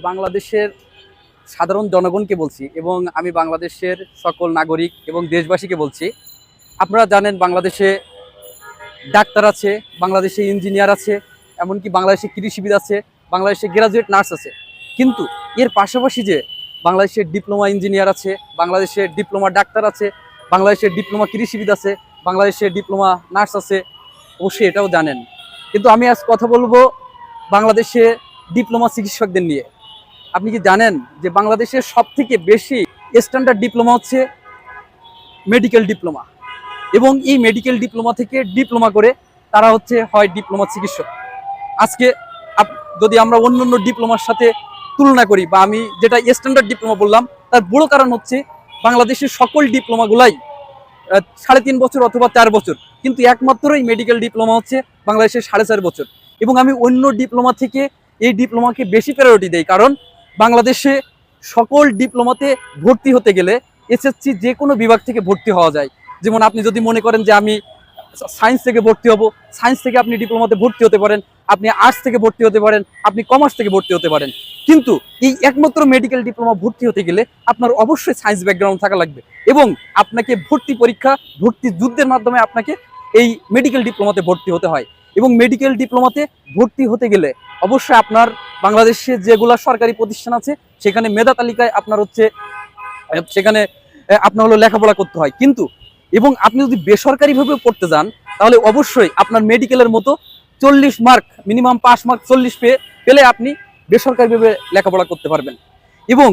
বাংলাদেশের সাধারণ জনগণকে বলছি এবং আমি বাংলাদেশের সকল নাগরিক এবং দেশবাসীকে বলছি, আপনারা জানেন বাংলাদেশে ডাক্তার আছে, বাংলাদেশে ইঞ্জিনিয়ার আছে, এমনকি বাংলাদেশে কৃষিবিদ আছে, বাংলাদেশে গ্রাজুয়েট নার্স আছে। কিন্তু এর পাশাপাশি যে বাংলাদেশের ডিপ্লোমা ইঞ্জিনিয়ার আছে, বাংলাদেশের ডিপ্লোমা ডাক্তার আছে, বাংলাদেশের ডিপ্লোমা কৃষিবিদ আছে, বাংলাদেশের ডিপ্লোমা নার্স আছে, অবশ্যই এটাও জানেন। কিন্তু আমি আজ কথা বলবো বাংলাদেশে ডিপ্লোমা চিকিৎসকদের নিয়ে। আপনি কি জানেন যে বাংলাদেশের সবথেকে বেশি স্ট্যান্ডার্ড ডিপ্লোমা হচ্ছে মেডিকেল ডিপ্লোমা, এবং এই মেডিকেল ডিপ্লোমা থেকে ডিপ্লোমা করে তারা হয় ডিপ্লোমা চিকিৎসক। আজকে যদি আমরা অন্য ডিপ্লোমার সাথে তুলনা করি, বা আমি যেটা স্ট্যান্ডার্ড ডিপ্লোমা বললাম, তার বড় কারণ হচ্ছে বাংলাদেশের সকল ডিপ্লোমাগুলাই 3.5 বছর অথবা 4 বছর, কিন্তু একমাত্রই মেডিকেল ডিপ্লোমা হচ্ছে বাংলাদেশের 4.5 বছর। এবং আমি অন্য ডিপ্লোমা থেকে এই ডিপ্লোমাকে বেশি প্রায়োরিটি দেই, কারণ বাংলাদেশে সকল ডিপ্লোমাতে ভর্তি হতে গেলে এসএসসি যে কোনো বিভাগ থেকে ভর্তি হওয়া যায়। যেমন আপনি যদি মনে করেন যে আমি সায়েন্স থেকে ভর্তি হব, সায়েন্স থেকে আপনি ডিপ্লোমাতে ভর্তি হতে পারেন, আপনি আর্টস থেকে ভর্তি হতে পারেন, আপনি কমার্স থেকে ভর্তি হতে পারেন। কিন্তু এই একমাত্র মেডিকেল ডিপ্লোমা ভর্তি হতে গেলে আপনার অবশ্যই সায়েন্স ব্যাকগ্রাউন্ড থাকা লাগবে, এবং আপনাকে ভর্তি পরীক্ষা, ভর্তি যুদ্ধের মাধ্যমে আপনাকে এই মেডিকেল ডিপ্লোমাতে ভর্তি হতে হয়। এবং মেডিকেল ডিপ্লোমাতে ভর্তি হতে গেলে অবশ্যই আপনার বাংলাদেশে যেগুলা সরকারি প্রতিষ্ঠান আছে সেখানে মেধা তালিকায় আপনার সেখানে আপনার লেখাপড়া করতে হয়। কিন্তু এবং আপনি যদি বেসরকারিভাবে পড়তে যান, তাহলে অবশ্যই আপনার মেডিকেলের মতো 40 মার্ক, মিনিমাম পাস মার্ক 40 পেলে আপনি বেসরকারিভাবে লেখাপড়া করতে পারবেন। এবং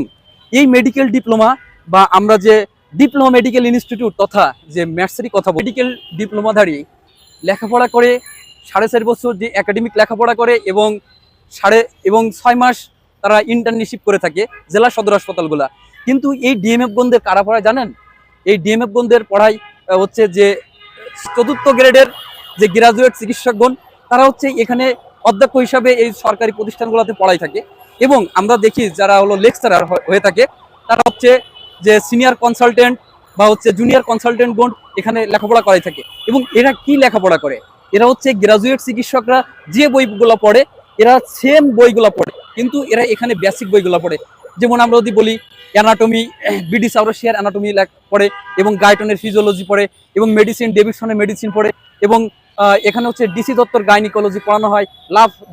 এই মেডিকেল ডিপ্লোমা, বা আমরা যে ডিপ্লোমা মেডিকেল ইনস্টিটিউট তথা যে ম্যাটসেরই কথা, মেডিকেল ডিপ্লোমাধারী লেখাপড়া করে 4.5 বছর যে একাডেমিক লেখাপড়া করে, এবং 6 মাস তারা ইন্টার্নশিপ করে থাকে জেলা সদর হাসপাতালগুলা। কিন্তু এই ডিএমএফগণদের কারা পড়ায় জানেন? এই ডিএমএফগণদের পড়ায় যে 4র্থ গ্রেডের যে গ্রাজুয়েট চিকিৎসকগণ, তারা এখানে অধ্যক্ষ হিসাবে এই সরকারি প্রতিষ্ঠানগুলোতে পড়াই থাকে। এবং আমরা দেখি যারা লেকচারার হয়ে থাকে, তারা যে সিনিয়র কনসালটেন্ট বা জুনিয়র কনসালটেন্টগণ এখানে লেখাপড়া করাই থাকে। এবং এরা কি লেখাপড়া করে? এরা গ্রাজুয়েট চিকিৎসকরা যে বইগুলো পড়ে, এরা সেম বইগুলো পড়ে, কিন্তু এরা এখানে বেসিক বইগুলো পড়ে। যেমন আমরা যদি বলি অ্যানাটমি, বিডি সাউরসিয়ার অ্যানাটমি পড়ে, এবং গাইটনের ফিজিওলজি পড়ে, এবং মেডিসিন ডেভিডসনের মেডিসিন পড়ে, এবং এখানে ডিসি দত্তর গাইনিকোলজি পড়ানো হয়,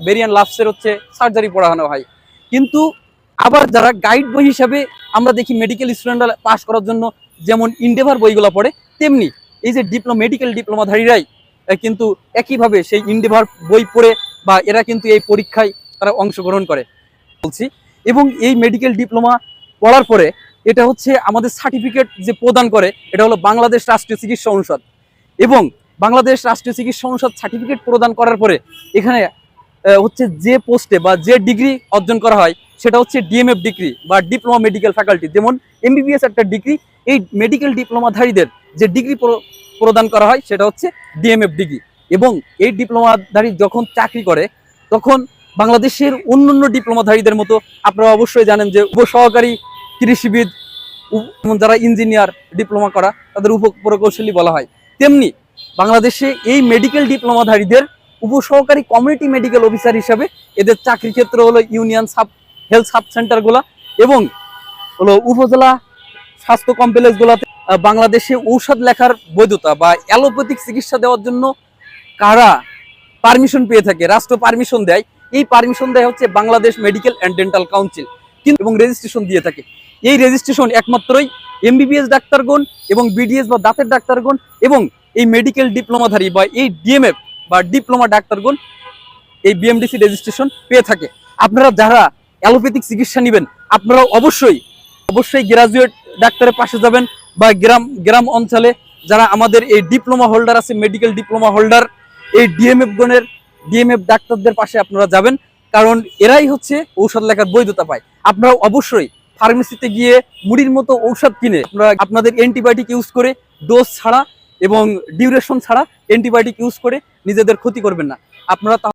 বেরিয়ান লাভসের সার্জারি পড়ানো হয়। কিন্তু আবার যারা গাইড বই হিসাবে আমরা দেখি মেডিকেল স্টুডেন্টরা পাস করার জন্য যেমন ইন্ডেভার বইগুলো পড়ে, তেমনি এই যে মেডিকেল ডিপ্লোমাধারীরাই কিন্তু একইভাবে সেই ইন্ডেভার বই পড়ে, বা এরা কিন্তু এই পরীক্ষায় তারা অংশগ্রহণ করে বলছি। এবং এই মেডিকেল ডিপ্লোমা পড়ার পরে এটা আমাদের সার্টিফিকেট যে প্রদান করে, এটা হলো বাংলাদেশ রাষ্ট্রীয় চিকিৎসা অনুষদ। এবং বাংলাদেশ রাষ্ট্রীয় চিকিৎসা অনুষদ সার্টিফিকেট প্রদান করার পরে এখানে যে পোস্টে বা যে ডিগ্রি অর্জন করা হয় সেটা ডিএমএফ ডিগ্রি বা ডিপ্লোমা মেডিকেল ফ্যাকাল্টি। যেমন এমবিবিএস একটা ডিগ্রি, এই মেডিকেল ডিপ্লোমাধারীদের যে ডিগ্রি প্রদান করা হয় সেটা ডিএমএফ ডিগ্রি। এবং এই ডিপ্লোমাধারী যখন চাকরি করে, তখন বাংলাদেশের অন্যান্য ডিপ্লোমাধারীদের মতো আপনারা অবশ্যই জানেন যে উপসহকারী কৃষিবিদ, যারা ইঞ্জিনিয়ার ডিপ্লোমা করা, তাদের উপপ্রকৌশলী বলা হয়। তেমনি বাংলাদেশে এই মেডিকেল ডিপ্লোমাধারীদের উপসহকারী কমিউনিটি মেডিকেল অফিসার হিসাবে এদের চাকরি ক্ষেত্র ইউনিয়ন হেলথ সাব সেন্টারগুলা, এবং উপজেলা স্বাস্থ্য কমপ্লেক্সগুলোতে। বাংলাদেশে ঔষধ লেখার বৈধতা বা অ্যালোপ্যাথিক চিকিৎসা দেওয়ার জন্য কারা পারমিশন পেয়ে থাকে, রাষ্ট্র পারমিশন দেয়, এই পারমিশন দেয় Bangladesh medical and dental council, এবং রেজিস্ট্রেশন দিয়ে থাকে। এই রেজিস্ট্রেশন একমাত্রই এমবিবিএস ডাক্তারগণ এবং বিডিএস বা দাঁতের ডাক্তারগণ এবং এই মেডিকেল ডিপ্লোমাধারী বা এই ডিএমএফ বা ডিপ্লোমা ডাক্তারগণ এই বিএমডিসি রেজিস্ট্রেশন পেয়ে থাকে। আপনারা যারা অ্যালোপ্যাথিক চিকিৎসা নেবেন, আপনারা অবশ্যই গ্রাজুয়েট ডাক্তারের পাশে যাবেন, বা গ্রাম অঞ্চলে যারা আমাদের এই ডিপ্লোমা হোল্ডার আছে, মেডিকেল ডিপ্লোমা হোল্ডার, এই ডিএমএফ ডাক্তারদের পাশে আপনারা যাবেন, কারণ এরাই ঔষধ লেখার বৈধতা পায়। আপনারা অবশ্যই ফার্মেসিতে গিয়ে মুড়ির মতো ঔষধ কিনে আপনাদের অ্যান্টিবায়োটিক ইউজ করে, ডোজ ছাড়া এবং ডিউরেশন ছাড়া অ্যান্টিবায়োটিক ইউজ করে নিজেদের ক্ষতি করবেন না। আপনারা